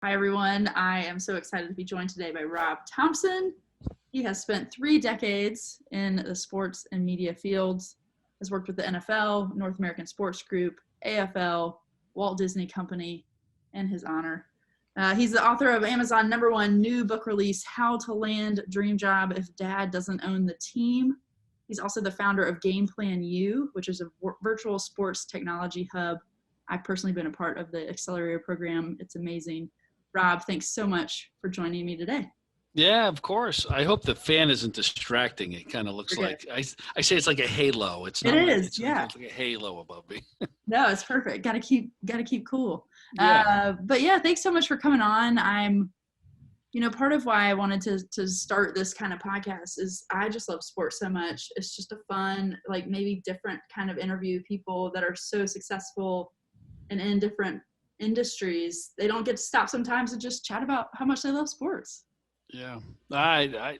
Hi, everyone. I am so excited to be joined today by Rob Thompson. He has spent 3 decades in the sports and media fields, has worked with the NFL, North American Sports Group, AFL, Walt Disney Company, and his honor. He's the author of Amazon #1 new book release, How to Land Dream Job If Dad Doesn't Own the Team. He's also the founder of GamePlanU, which is a virtual sports technology hub. I've personally been a part of the accelerator program. It's amazing. Rob, thanks so much for joining me today. Yeah, of course. I hope the fan isn't distracting. It kind of looks You're like I say it's like a halo. It's good. not It like is, yeah. it's like a halo above me. No, it's perfect. Gotta keep cool. Yeah. But yeah, thanks so much for coming on. Part of why I wanted to start this kind of podcast is I just love sports so much. It's just a fun, like maybe different kind of interview people that are so successful and in different industries. They don't get to stop sometimes and just chat about how much they love sports. Yeah. I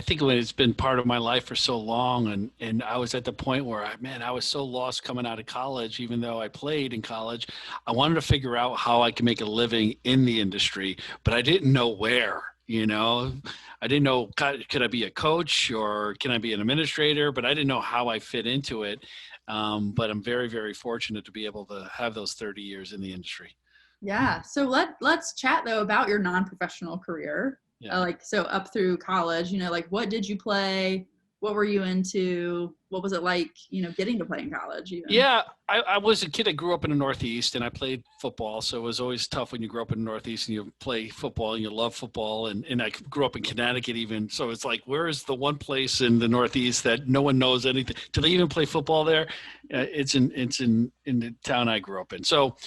think when it's been part of my life for so long and I was at the point where I was so lost coming out of college, even though I played in college. I wanted to figure out how I could make a living in the industry, but I didn't know where. I didn't know, could I be a coach or can I be an administrator, but I didn't know how I fit into it. But I'm very, very fortunate to be able to have those 30 years in the industry. Yeah. So let's chat though about your non-professional career. Yeah. So up through college, what did you play? What were you into? What was it like, getting to play in college even? Yeah, I was a kid that grew up in the Northeast and I played football. So it was always tough when you grow up in the Northeast and you play football and you love football. And I grew up in Connecticut even. So it's like, where is the one place in the Northeast that no one knows anything? Do they even play football there? It's in the town I grew up in. So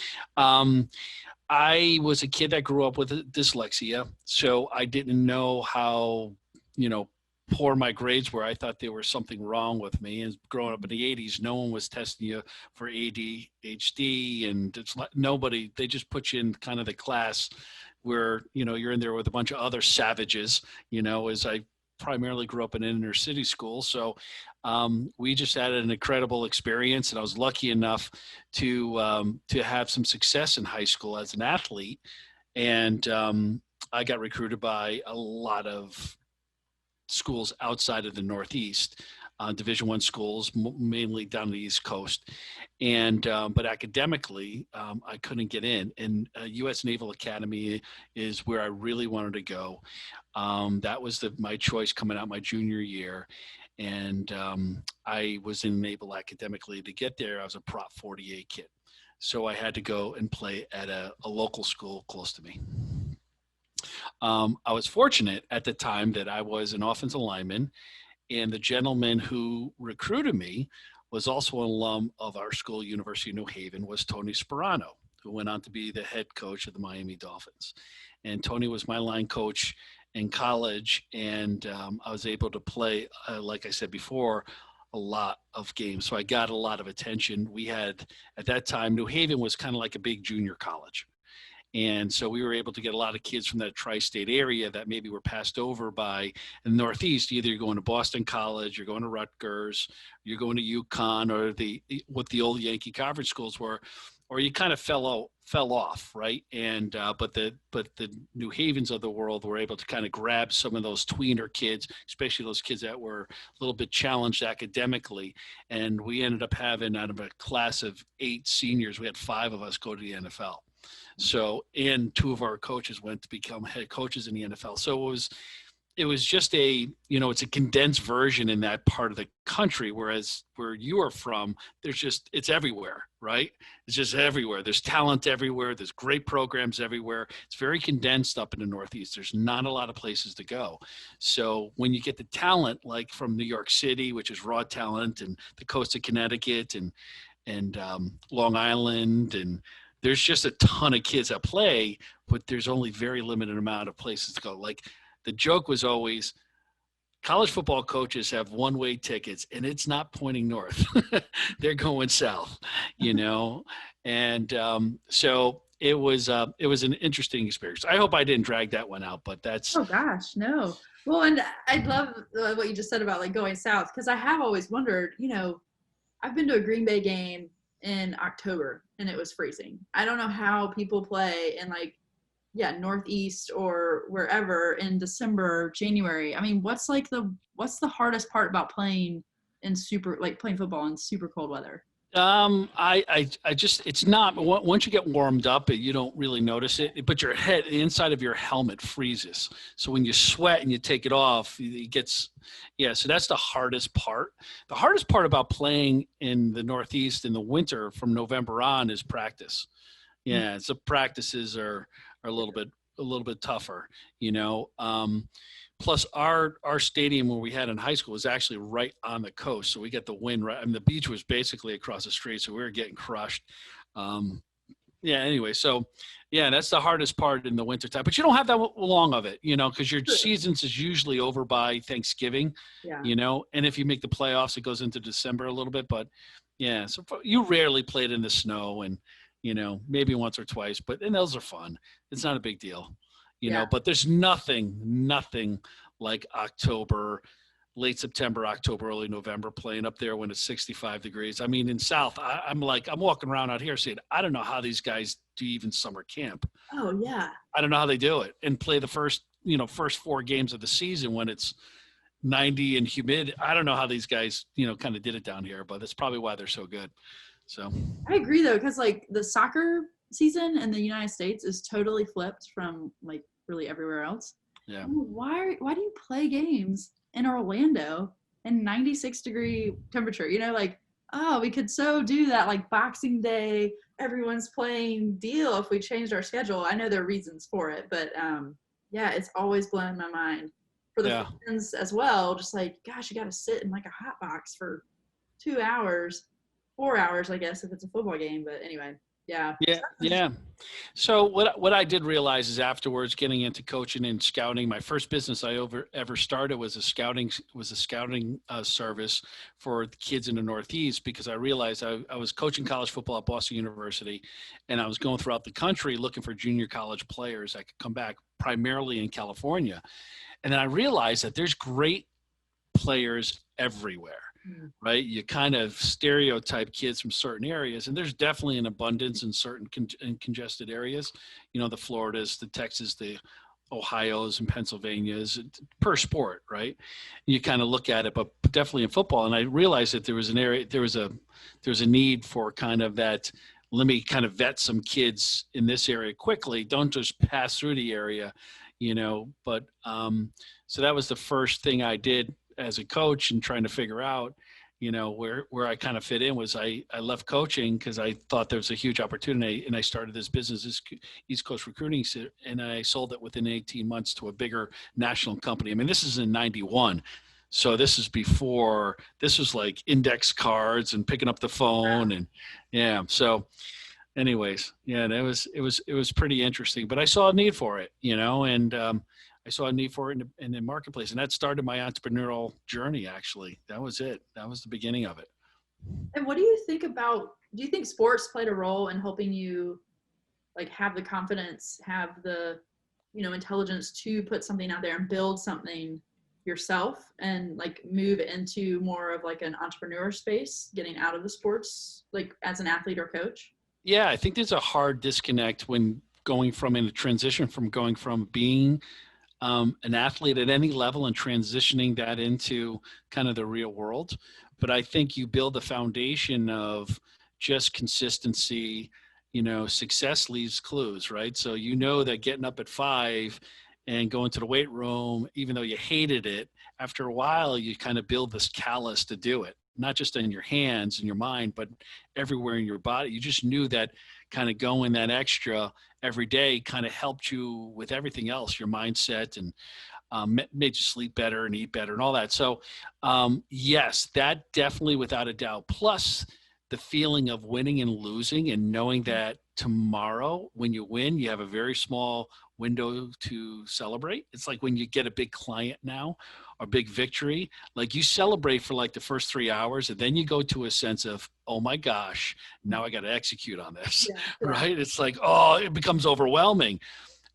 I was a kid that grew up with dyslexia. So I didn't know how, poor my grades were. I thought there was something wrong with me. And growing up in the 80s, no one was testing you for ADHD and it's like nobody, they just put you in kind of the class where, you're in there with a bunch of other savages, as I primarily grew up in an inner city school. So we just had an incredible experience and I was lucky enough to have some success in high school as an athlete. And I got recruited by a lot of schools outside of the Northeast, Division I schools, mainly down the East Coast. And but academically, I couldn't get in. And U.S. Naval Academy is where I really wanted to go. That was my choice coming out my junior year. And I was in Naval academically. To get there, I was a Prop 48 kid. So I had to go and play at a local school close to me. I was fortunate at the time that I was an offensive lineman, and the gentleman who recruited me was also an alum of our school, University of New Haven, was Tony Sperano, who went on to be the head coach of the Miami Dolphins. And Tony was my line coach in college, and I was able to play, like I said before, a lot of games. So I got a lot of attention. We had, at that time, New Haven was kind of like a big junior college. And so we were able to get a lot of kids from that tri-state area that maybe were passed over by in the Northeast. Either you're going to Boston College, you're going to Rutgers, you're going to UConn, or what the old Yankee Conference schools were, or you kind of fell off, right? And but the New Havens of the world were able to kind of grab some of those tweener kids, especially those kids that were a little bit challenged academically. And we ended up having, out of a class of 8 seniors, we had 5 of us go to the NFL. So, and 2 of our coaches went to become head coaches in the NFL. So it was just it's a condensed version in that part of the country. Whereas where you are from, it's everywhere, right? It's just everywhere. There's talent everywhere. There's great programs everywhere. It's very condensed up in the Northeast. There's not a lot of places to go. So when you get the talent, like from New York City, which is raw talent, and the coast of Connecticut and Long Island, and there's just a ton of kids that play, but there's only very limited amount of places to go. Like the joke was always, college football coaches have one-way tickets and it's not pointing north. They're going south, And so it was an interesting experience. I hope I didn't drag that one out, but that's. Oh gosh, no. Well, and I love what you just said about like going south, because I have always wondered, I've been to a Green Bay game in October and it was freezing. I don't know how people play in like Northeast or wherever in December, January. I mean, what's the hardest part about playing playing football in super cold weather? I just, it's not, once you get warmed up, you don't really notice it, but your head, the inside of your helmet freezes. So when you sweat and you take it off, it gets, yeah. So that's the hardest part. The hardest part about playing in the Northeast in the winter from November on is practice. Yeah. So practices are a little bit tougher, you know. Plus our stadium where we had in high school was actually right on the coast, so we get the wind right. I mean, the beach was basically across the street, so we were getting crushed. Yeah. Anyway, so yeah, that's the hardest part in the wintertime. But you don't have that long of it, you know, because your seasons is usually over by Thanksgiving. Yeah. You know, and if you make the playoffs, it goes into December a little bit. But yeah, so you rarely played in the snow, and you know, maybe once or twice, and those are fun. It's not a big deal. You know, but there's nothing like October, late September, October, early November playing up there when it's 65 degrees. I mean, in South, I'm walking around out here saying, I don't know how these guys do even summer camp. Oh yeah. I don't know how they do it and play the first 4 games of the season when it's 90 and humid. I don't know how these guys, kind of did it down here, but that's probably why they're so good. So I agree though, because like the soccer season in the United States is totally flipped from like really everywhere else. Yeah. Why do you play games in Orlando in 96-degree temperature? We could so do that like Boxing Day, everyone's playing deal if we changed our schedule. I know there are reasons for it, but it's always blown my mind for the fans as well. Just like, gosh, you got to sit in like a hot box for 2 hours, 4 hours, I guess, if it's a football game. But anyway. Yeah. So what I did realize is afterwards, getting into coaching and scouting, my first business I ever started was a scouting service for the kids in the Northeast, because I realized I was coaching college football at Boston University, and I was going throughout the country looking for junior college players that could come back, primarily in California. And then I realized that there's great players everywhere. Right, you kind of stereotype kids from certain areas, and there's definitely an abundance in certain congested areas. The Floridas, the Texas, the Ohio's, and Pennsylvania's per sport, right? You kind of look at it, but definitely in football. And I realized that there was a need for kind of that. Let me kind of vet some kids in this area quickly. Don't just pass through the area, But so that was the first thing I did as a coach, and trying to figure out, where I kind of fit in. Was I left coaching because I thought there was a huge opportunity, and I started this business, this East Coast Recruiting, and I sold it within 18 months to a bigger national company. I mean, this is in 91. So this was like index cards and picking up the phone and So anyways, it was pretty interesting, but I saw a need for it, and I saw a need for it in the marketplace, and that started my entrepreneurial journey. Actually, that was it. That was the beginning of it. And what do you think do you think sports played a role in helping you like have the confidence, have the, intelligence to put something out there and build something yourself and like move into more of like an entrepreneur space, getting out of the sports, like as an athlete or coach? Yeah, I think there's a hard disconnect when going from being an athlete at any level and transitioning that into kind of the real world. But I think you build a foundation of just consistency, success leaves clues, right? So that getting up at 5 and going to the weight room, even though you hated it, after a while, you kind of build this callus to do it, not just in your hands and your mind, but everywhere in your body. You just knew that kind of going that extra every day kind of helped you with everything else, your mindset, and made you sleep better and eat better and all that. So yes, that definitely, without a doubt. Plus the feeling of winning and losing, and knowing that tomorrow when you win, you have a very small window to celebrate. It's like when you get a big client now, or big victory, like you celebrate for like the first 3 hours, and then you go to a sense of, oh my gosh, now I got to execute on this, right? It's like, it becomes overwhelming.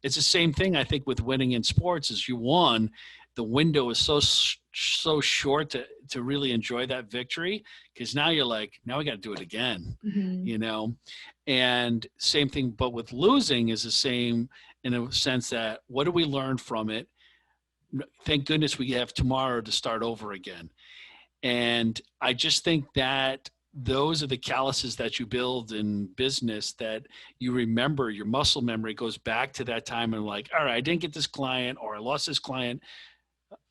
It's the same thing, I think, with winning in sports. As you won, the window is so short to really enjoy that victory, because now you're like, now we got to do it again, And same thing, but with losing is the same. in a sense that what do we learn from it? Thank goodness we have tomorrow to start over again. And I just think that those are the calluses that you build in business, that you remember. Your muscle memory goes back to that time and like, all right, I didn't get this client, or I lost this client.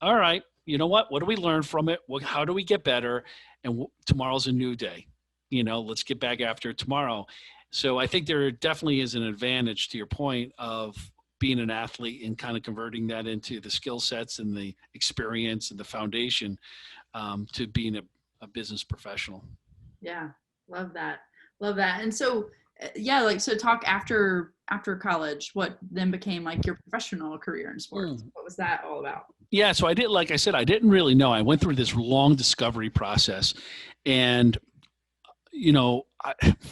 All right, you know what do we learn from it? How do we get better? And tomorrow's a new day. Let's get back after tomorrow. So I think there definitely is an advantage, to your point, of being an athlete and kind of converting that into the skill sets and the experience and the foundation to being a business professional. Yeah, love that. Love that. And so, so talk after college, what then became like your professional career in sports? What was that all about? Yeah, so like I said, I didn't really know. I went through this long discovery process, and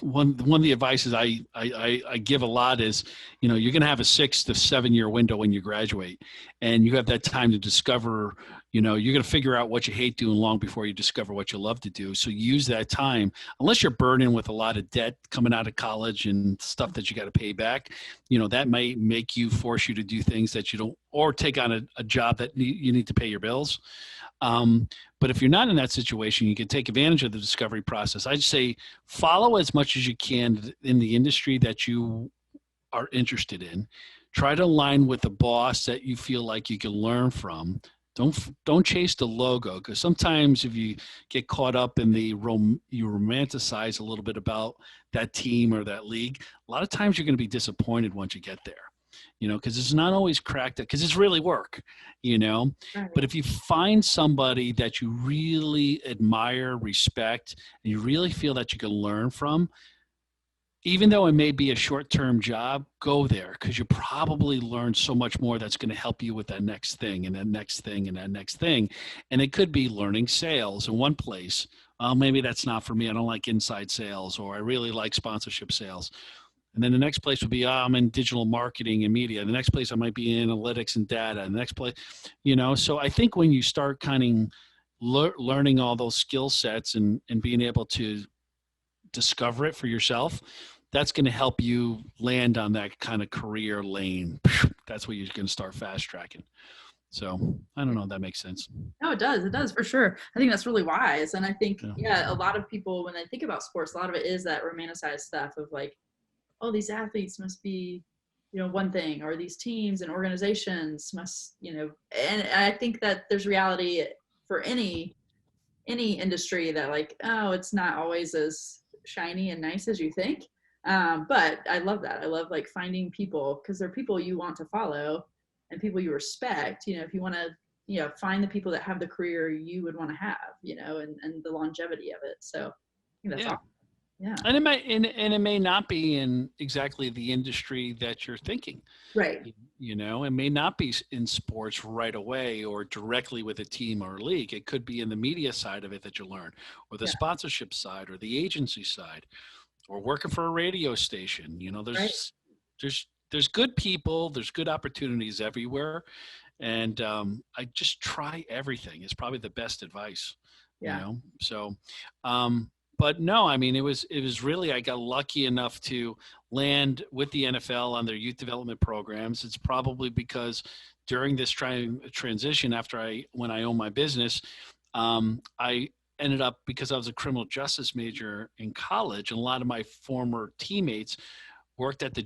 one of the advices I give a lot is, you're going to have a 6 to 7 year window when you graduate, and you have that time to discover, you're going to figure out what you hate doing long before you discover what you love to do. So use that time, unless you're burdened with a lot of debt coming out of college and stuff that you got to pay back, that might make you force you to do things that you don't, or take on a job that you need to pay your bills. But if you're not in that situation, you can take advantage of the discovery process. I'd say follow as much as you can in the industry that you are interested in. Try to align with the boss that you feel like you can learn from. Don't chase the logo, because sometimes if you get caught up in you romanticize a little bit about that team or that league, a lot of times you're going to be disappointed once you get there. Because it's not always cracked up, because it's really work, Right. But if you find somebody that you really admire, respect, and you really feel that you can learn from, even though it may be a short-term job, go there, because you probably learn so much more that's going to help you with that next thing and that next thing and that next thing. And it could be learning sales in one place. Maybe that's not for me. I don't like inside sales, or I really like sponsorship sales. And then the next place would be, I'm in digital marketing and media. The next place I might be in analytics and data. And the next place, so I think when you start kind of learning all those skill sets and being able to discover it for yourself, that's going to help you land on that kind of career lane. That's where you're going to start fast tracking. So I don't know if that makes sense. No, it does. It does, for sure. I think that's really wise. And I think, a lot of people, when they think about sports, a lot of it is that romanticized stuff of like, oh, these athletes must be, one thing, or these teams and organizations must, and I think that there's reality for any industry that like, oh, it's not always as shiny and nice as you think. But I love that. I love like finding people, because they're people you want to follow and people you respect, if you want to, find the people that have the career you would want to have, and the longevity of it. So I think that's awesome. Yeah. And it may not be in exactly the industry that you're thinking. Right. It may not be in sports right away or directly with a team or a league. It could be in the media side of it that you learn, or the sponsorship side, or the agency side, or working for a radio station. There's good people, there's good opportunities everywhere. And I just try everything is probably the best advice. So but no, I mean, it was really, I got lucky enough to land with the NFL on their youth development programs. It's probably because during this transition, when I owned my business, I ended up, because I was a criminal justice major in college, and a lot of my former teammates worked at the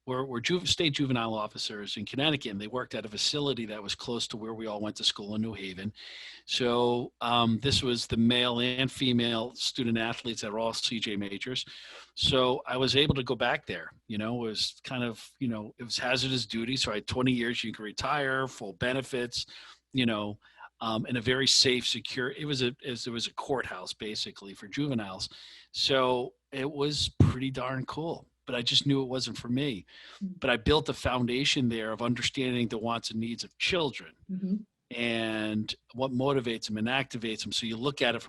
were state juvenile officers in Connecticut, and they worked at a facility that was close to where we all went to school in New Haven. So this was the male and female student athletes that were all CJ majors. So I was able to go back there. It was kind of, it was hazardous duty. So I had 20 years, you can retire, full benefits, in a very safe, secure, it was a courthouse basically for juveniles. So it was pretty darn cool. But I just knew it wasn't for me. But I built a foundation there of understanding the wants and needs of children, and what motivates them and activates them. So you look at it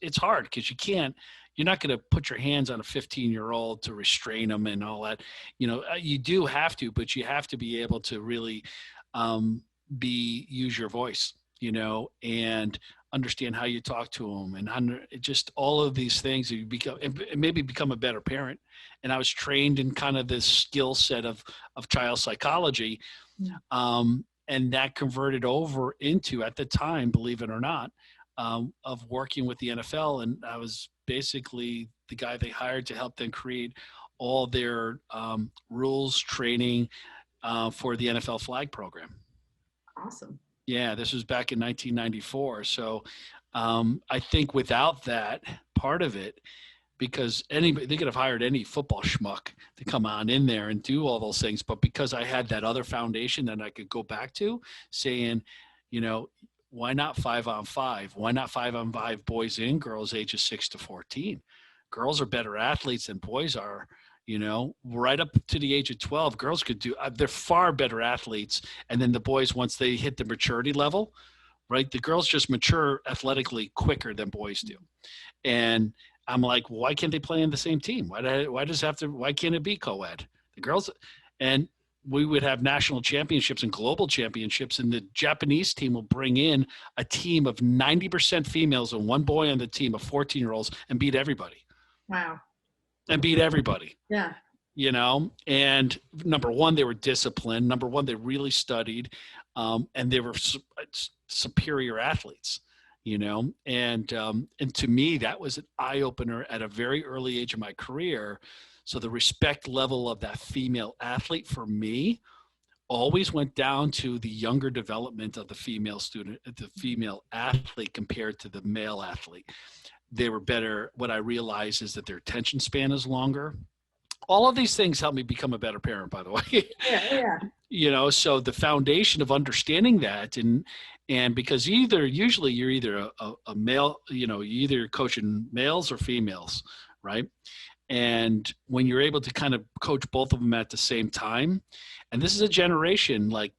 it's hard, because you're not going to put your hands on a 15-year-old to restrain them and all that. You do have to, but you have to be able to really use your voice, and understand how you talk to them, and just all of these things. You become, and maybe become a better parent. And I was trained in kind of this skill set of child psychology. And that converted over into, at the time, believe it or not, of working with the NFL. And I was basically the guy they hired to help them create all their rules training for the NFL flag program. Awesome. Yeah, this was back in 1994. So I think without that part of it, because anybody, they could have hired any football schmuck to come on in there and do all those things. But because I had that other foundation that I could go back to, saying, why not 5-on-5? Why not 5-on-5 boys and girls ages 6 to 14? Girls are better athletes than boys are. Right up to the age of 12, girls could do, they're far better athletes. And then the boys, once they hit the maturity level, right, the girls just mature athletically quicker than boys do. And I'm like, why can't they play in the same team? Why can't it be co-ed? The girls, and we would have national championships and global championships, and the Japanese team will bring in a team of 90% females and one boy on the team of 14-year-olds and beat everybody. Wow. And beat everybody. Yeah. And number one, they were disciplined. Number one, they really studied, and they were superior athletes, and to me, that was an eye opener at a very early age of my career. So the respect level of that female athlete for me always went down to the younger development of the female student, the female athlete compared to the male athlete. They were better. What I realized is that their attention span is longer. All of these things helped me become a better parent, by the way. Yeah. So the foundation of understanding that, and because usually you're either a male, you're either coaching males or females, right? And when you're able to kind of coach both of them at the same time, and this is a generation, like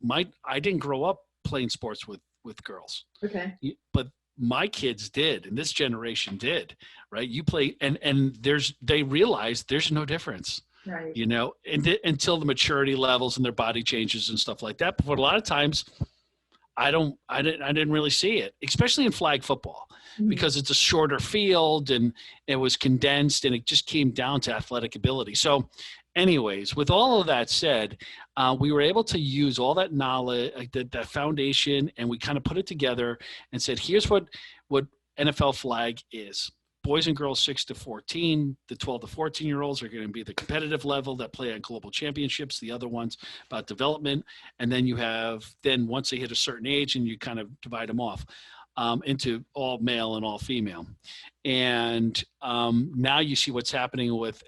I didn't grow up playing sports with girls. Okay. But my kids did, and this generation did, right? You play, and they realize there's no difference, right? Until the maturity levels and their body changes and stuff like that. But for a lot of times, I didn't really see it, especially in flag football, because it's a shorter field and it was condensed, and it just came down to athletic ability. So anyways, with all of that said, we were able to use all that knowledge, like that foundation, and we kind of put it together and said, here's what NFL flag is. Boys and girls 6 to 14, the 12 to 14-year-olds are going to be the competitive level that play on global championships. The other ones about development. And then you have, once they hit a certain age, and you kind of divide them off into all male and all female. And now you see what's happening with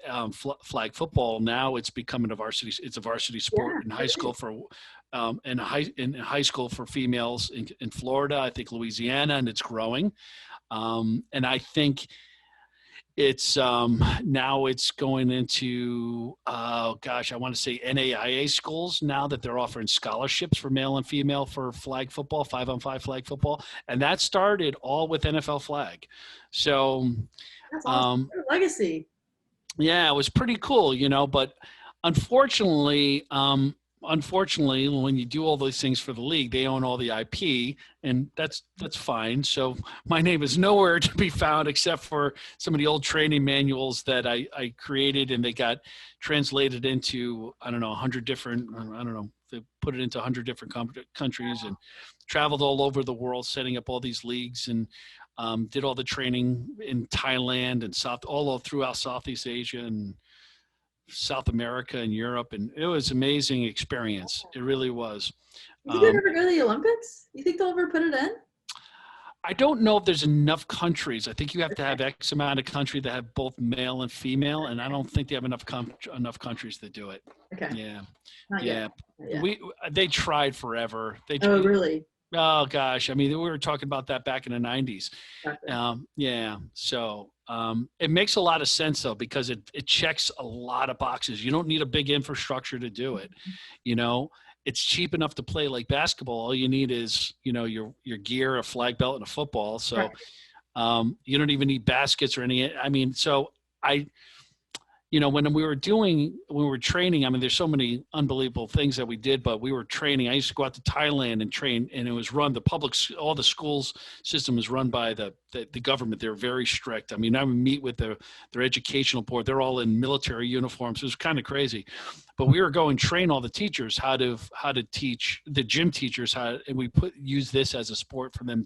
flag football. Now it's becoming a varsity sport in high school for in high school for females in Florida, I think Louisiana, and it's growing. And I think it's now it's going into I want to say NAIA schools now, that they're offering scholarships for male and female for flag football, 5-on-5 flag football, and that started all with NFL flag. So that's awesome. Legacy. Yeah, it was pretty cool, but unfortunately, when you do all those things for the league, they own all the IP, and that's fine. So my name is nowhere to be found except for some of the old training manuals that I created, and they got translated into, 100 different, they put it into 100 different countries, and traveled all over the world setting up all these leagues, and did all the training in Thailand and all throughout Southeast Asia and South America and Europe, and it was an amazing experience. It really was. You think they'll ever go to the Olympics? You think they'll ever put it in? I don't know if there's enough countries. I think you have to have X amount of country that have both male and female, and I don't think they have enough countries to do it. Okay. Yeah. Not yeah. Yet. They tried forever. Oh, really? Oh gosh. I mean, we were talking about that back in the 90s. Gotcha. Yeah. So it makes a lot of sense though, because it checks a lot of boxes. You don't need a big infrastructure to do it. It's cheap enough to play like basketball. All you need is, your gear, a flag belt, and a football. So you don't even need baskets or any. I mean, so when we were training, I mean, there's so many unbelievable things that we did, but we were training. I used to go out to Thailand and train, and it was run, all the schools system is run by the government. They're very strict. I mean, I would meet with their educational board. They're all in military uniforms. It was kind of crazy, but we were going train all the teachers how to teach the gym teachers and we use this as a sport for them.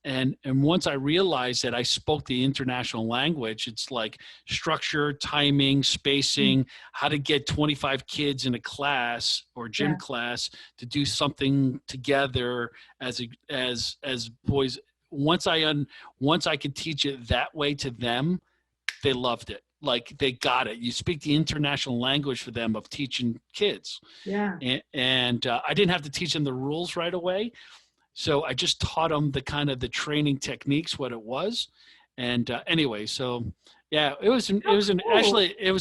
And once I realized that I spoke the international language, it's like structure, timing, spacing, how to get 25 kids in a class or gym class to do something together as boys. Once I could teach it that way to them, they loved it. Like they got it. You speak the international language for them of teaching kids. Yeah. And I didn't have to teach them the rules right away. So I just taught them the training techniques, what it was. And anyway, so yeah, it was an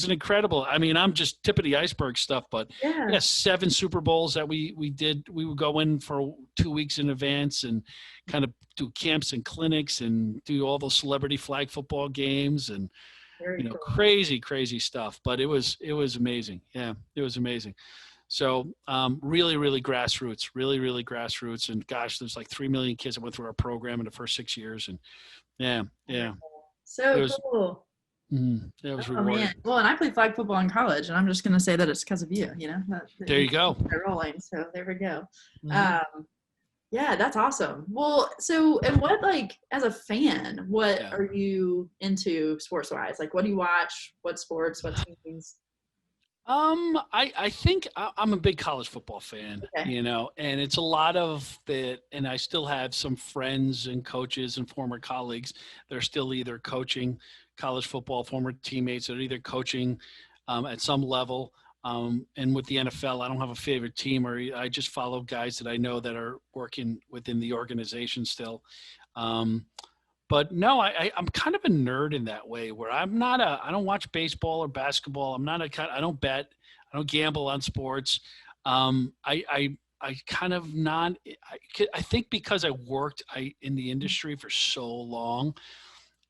incredible, I mean, I'm just tip of the iceberg stuff, but 7 Super Bowls that we did. We would go in for 2 weeks in advance and kind of do camps and clinics and do all those celebrity flag football games and, cool. Crazy stuff. But it was amazing. Yeah, it was amazing. So really, really grassroots. And gosh, there's like 3 million kids that went through our program in the first 6 years. And yeah. So cool. It was rewarding. Man. Well, and I played flag football in college, and I'm just going to say that it's because of you, There you go. They're rolling, so there we go. Yeah, that's awesome. Well, so, and what, like, as a fan, what are you into sports-wise? Like, what do you watch? What sports? What teams? I think I'm a big college football fan, and it's a lot of that. And I still have some friends and coaches and former colleagues that are still either coaching college football, former teammates that are either coaching at some level. And with the NFL, I don't have a favorite team, or I just follow guys that I know that are working within the organization still. But no, I'm kind of a nerd in that way where I don't watch baseball or basketball. I don't bet. I don't gamble on sports. I kind of I think because I worked in the industry for so long,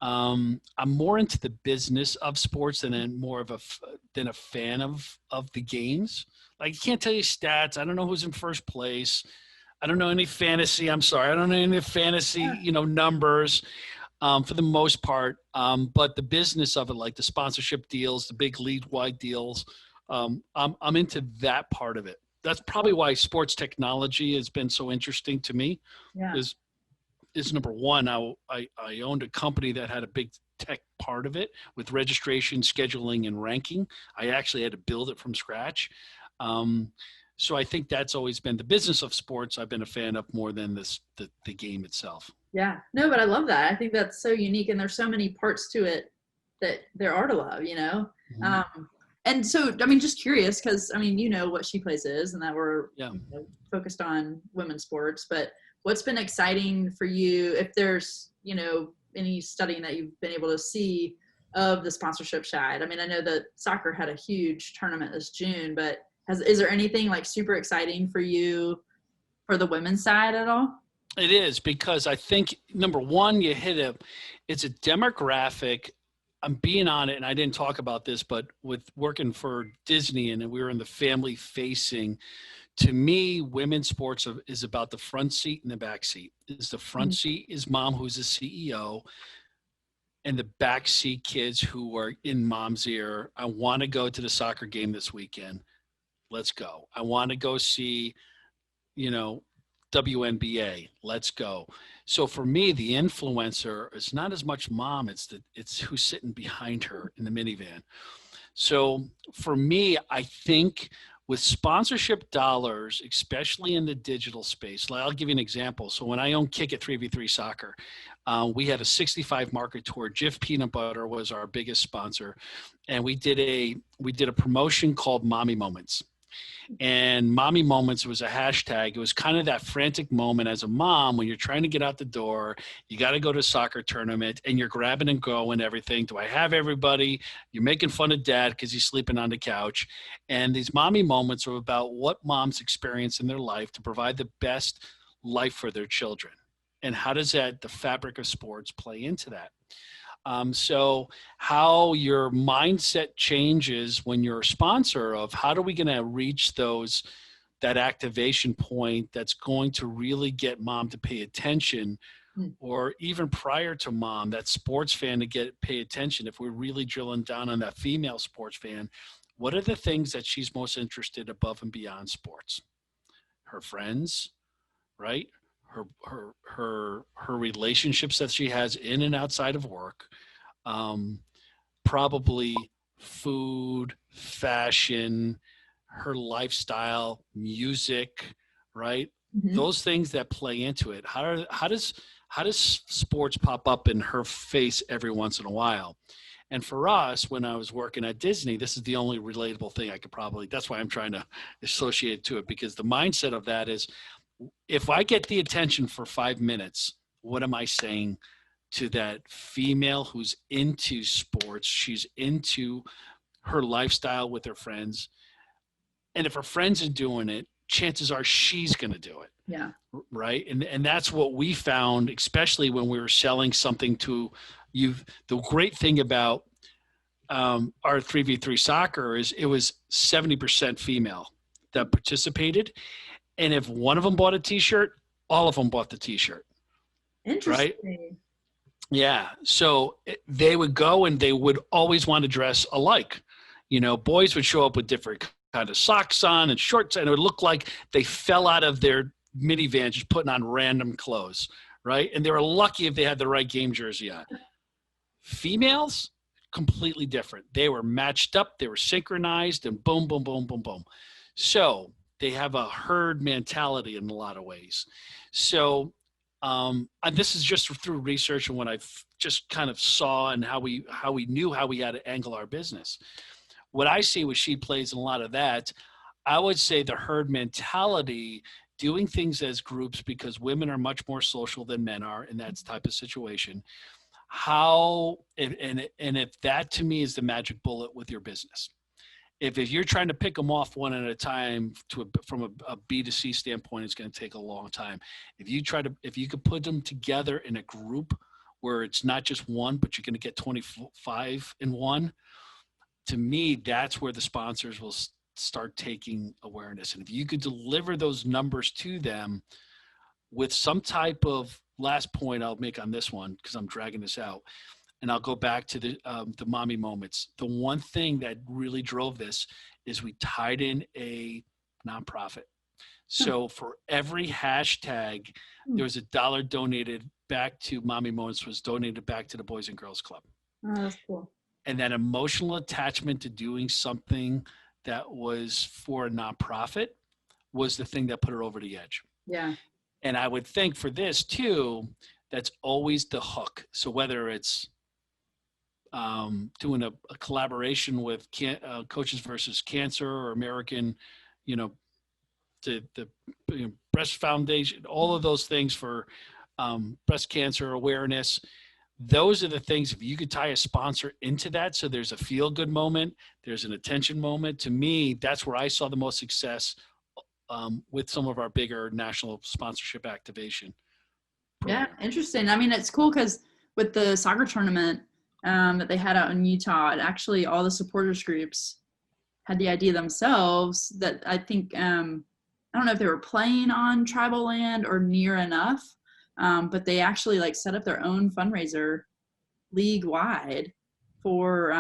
I'm more into the business of sports than a fan of the games. Like, I can't tell you stats. I don't know who's in first place. I don't know any fantasy. I'm sorry. I don't know any fantasy, numbers for the most part. But the business of it, like the sponsorship deals, the big league-wide deals, I'm into that part of it. That's probably why sports technology has been so interesting to me. Yeah. Is number one, I owned a company that had a big tech part of it with registration, scheduling, and ranking. I actually had to build it from scratch. So I think that's always been the business of sports I've been a fan of more than the game itself. Yeah, no, but I love that. I think that's so unique, and there's so many parts to it that there are to love, Mm-hmm. And so, I mean, just curious, because, I mean, what She Plays is, and that we're focused on women's sports, but what's been exciting for you, if there's, any studying that you've been able to see of the sponsorship side? I mean, I know that soccer had a huge tournament this June, but is there anything like super exciting for you for the women's side at all? It is, because I think, number one, it's a demographic. I'm being on it, and I didn't talk about this, but with working for Disney and we were in the family facing, to me, women's sports is about the front seat and the back seat. The front seat is mom, who's the CEO, and the back seat kids who are in mom's ear. I want to go to the soccer game this weekend. Let's go. I want to go see, WNBA. Let's go. So for me, the influencer is not as much mom. It's who's sitting behind her in the minivan. So for me, I think with sponsorship dollars, especially in the digital space, I'll give you an example. So when I owned Kick at 3v3 Soccer, we had a 65 market tour. Jif Peanut Butter was our biggest sponsor. And we did a promotion called Mommy Moments. And Mommy Moments was a hashtag. It was kind of that frantic moment as a mom when you're trying to get out the door, you got to go to a soccer tournament, and you're grabbing and going everything. Do I have everybody? You're making fun of dad because he's sleeping on the couch. And these Mommy Moments are about what moms experience in their life to provide the best life for their children. And how does the fabric of sports play into that? So how your mindset changes when you're a sponsor of how are we going to reach that activation point that's going to really get mom to pay attention, or even prior to mom, that sports fan to pay attention. If we're really drilling down on that female sports fan, what are the things that she's most interested above and beyond sports? Her friends, right? Her relationships that she has in and outside of work, probably food, fashion, her lifestyle, music, right? Mm-hmm. Those things that play into it. How does sports pop up in her face every once in a while? And for us, when I was working at Disney, this is the only relatable thing I could that's why I'm trying to associate it to it, because the mindset of that is, if I get the attention for 5 minutes, what am I saying to that female who's into sports? She's into her lifestyle with her friends. And if her friends are doing it, chances are she's going to do it. Yeah. Right. And that's what we found, especially when we were selling something to you. The great thing about our 3v3 soccer is it was 70% female that participated. And if one of them bought a t-shirt, all of them bought the t-shirt. Interesting. Right? Yeah. So they would go and they would always want to dress alike. Boys would show up with different kind of socks on and shorts, and it would look like they fell out of their minivan just putting on random clothes, right? And they were lucky if they had the right game jersey on. Females, completely different. They were matched up, they were synchronized, and boom, boom, boom, boom, boom. So they have a herd mentality in a lot of ways. So and this is just through research and what I've just kind of saw and how we knew how we had to angle our business. What I see with She Plays in a lot of that, I would say the herd mentality, doing things as groups, because women are much more social than men are in that type of situation. And if that to me is the magic bullet with your business. If you're trying to pick them off one at a time from a B2C standpoint, it's going to take a long time. If you could put them together in a group where it's not just one, but you're going to get 25 in one, to me, that's where the sponsors will start taking awareness. And if you could deliver those numbers to them with some type of, last point I'll make on this one, because I'm dragging this out, and I'll go back to the mommy moments. The one thing that really drove this is we tied in a nonprofit. So for every hashtag, there was $1 donated back to Mommy Moments, was donated back to the Boys and Girls Club. Oh, that's cool. And that emotional attachment to doing something that was for a nonprofit was the thing that put her over the edge. Yeah. And I would think for this too, that's always the hook. So whether it's doing a collaboration with Coaches versus Cancer or American, the Breast Foundation, all of those things for breast cancer awareness. Those are the things, if you could tie a sponsor into that, so there's a feel-good moment, there's an attention moment. To me, that's where I saw the most success with some of our bigger national sponsorship activation Yeah, program. interesting. I mean, it's cool because with the soccer tournament that they had out in Utah, actually all the supporters groups had the idea themselves that I think, I don't know if they were playing on tribal land or near enough, but they actually set up their own fundraiser league wide for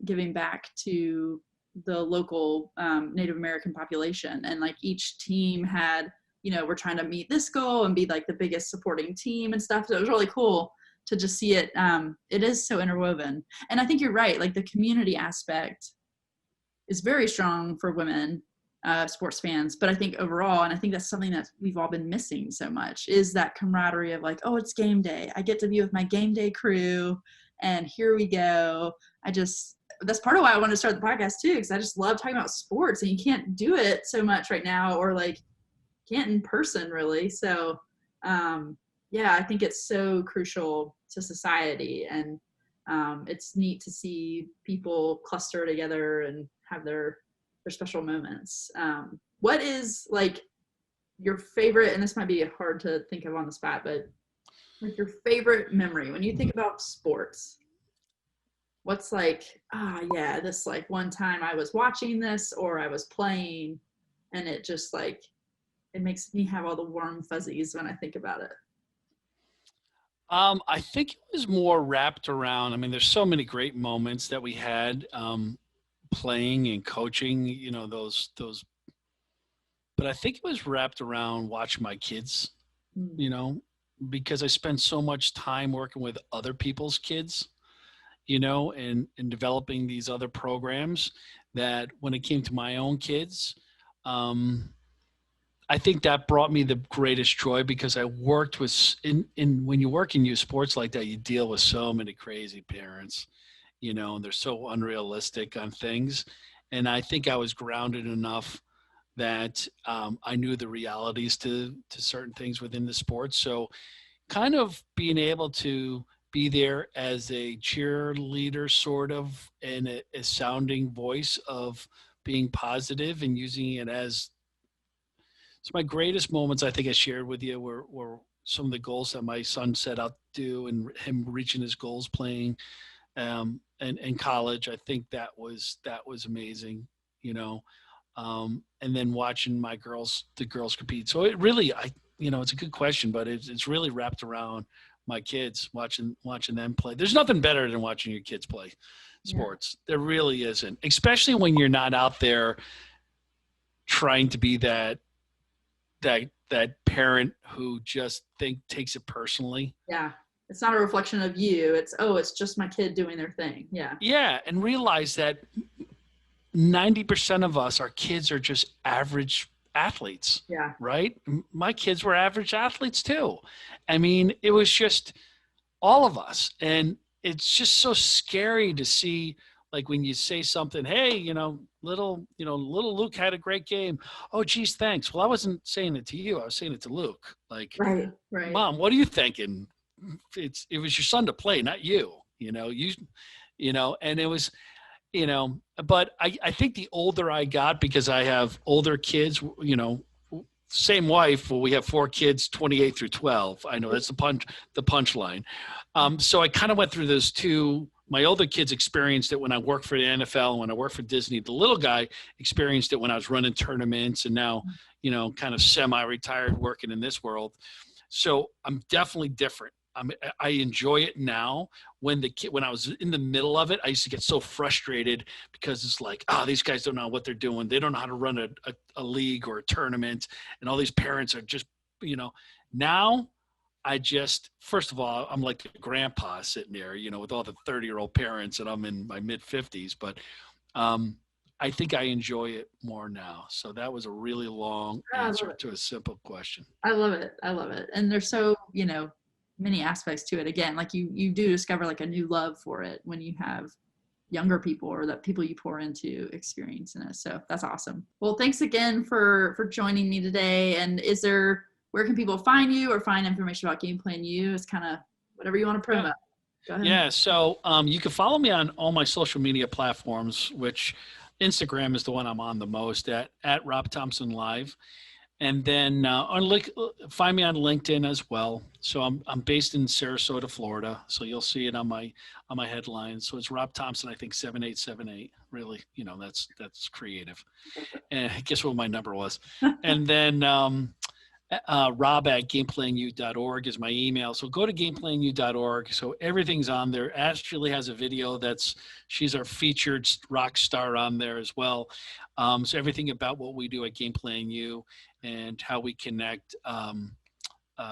giving back to the local Native American population. And each team had, we're trying to meet this goal and be the biggest supporting team and stuff. So it was really cool to just see it. It is so interwoven. And I think you're right. The community aspect is very strong for women sports fans, but I think overall, and I think that's something that we've all been missing so much, is that camaraderie of oh, it's game day. I get to be with my game day crew and here we go. That's part of why I wanted to start the podcast too, because I just love talking about sports, and you can't do it so much right now, or can't in person really. So yeah, I think it's so crucial to society, and it's neat to see people cluster together and have their special moments. What is your favorite, and this might be hard to think of on the spot, but your favorite memory when you think about sports? what's like, yeah, this like one time I was watching this or I was playing, and it just like, it makes me have all the warm fuzzies when I think about it. I think it was more wrapped around. I mean, there's so many great moments that we had playing and coaching. Those. But I think it was wrapped around watching my kids. Mm. You know, because I spent so much time working with other people's kids. And developing these other programs that when it came to my own kids, um, I think that brought me the greatest joy because I worked with in when you work in youth sports like that, you deal with so many crazy parents, and they're so unrealistic on things. And I think I was grounded enough that I knew the realities to certain things within the sport. So kind of being able to be there as a cheerleader sort of and a sounding voice of being positive and using it as so my greatest moments I think I shared with you were some of the goals that my son set out to do and him reaching his goals playing and in college. I think that was amazing, and then watching the girls compete. So it really, it's a good question, but it's really wrapped around my kids watching them play. There's nothing better than watching your kids play sports. There really isn't, especially when you're not out there trying to be that parent who just takes it personally. Yeah. It's not a reflection of you. It's just my kid doing their thing. Yeah. Yeah. And realize that 90% of us, our kids are just average athletes. Yeah. Right. My kids were average athletes too. I mean, it was just all of us. And it's just so scary to see, like when you say something, hey, little Luke had a great game. Oh, geez, thanks. Well, I wasn't saying it to you. I was saying it to Luke. Like, right. Mom, what are you thinking? It was your son to play, not you. And it was, but I think the older I got, because I have older kids, same wife. Well, we have 4 kids, 28 through 12. I know that's the punchline. So I kind of went through those two. My older kids experienced it when I worked for the NFL and when I worked for Disney. The little guy experienced it when I was running tournaments and now, kind of semi-retired working in this world. So I'm definitely different. I enjoy it now. When I was in the middle of it, I used to get so frustrated because it's like, these guys don't know what they're doing. They don't know how to run a league or a tournament. And all these parents are just, now first of all, I'm like a grandpa sitting there, with all the 30-year-old parents, and I'm in my mid 50s, but I think I enjoy it more now. So that was a really long answer to a simple question. I love it. And there's so, many aspects to it. Again, like you do discover like a new love for it when you have younger people or that people you pour into experiencing it. So that's awesome. Well, thanks again for joining me today. And where can people find you or find information about GamePlanU? It's kind of whatever you want to promote. Go ahead. Yeah. So you can follow me on all my social media platforms, which Instagram is the one I'm on the most at Rob Thompson Live. And then find me on LinkedIn as well. So I'm based in Sarasota, Florida. So you'll see it on my headline. So it's Rob Thompson, I think 7878. Really, that's creative. And guess what my number was. And then Rob at GamePlanU.org is my email. So go to GamePlanU.org. So everything's on there. Ashley has a video she's our featured rock star on there as well. So everything about what we do at GamePlanU and how we connect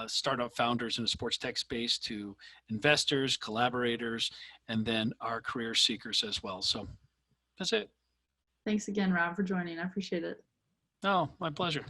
startup founders in the sports tech space to investors, collaborators, and then our career seekers as well. So that's it. Thanks again, Rob, for joining. I appreciate it. Oh, my pleasure.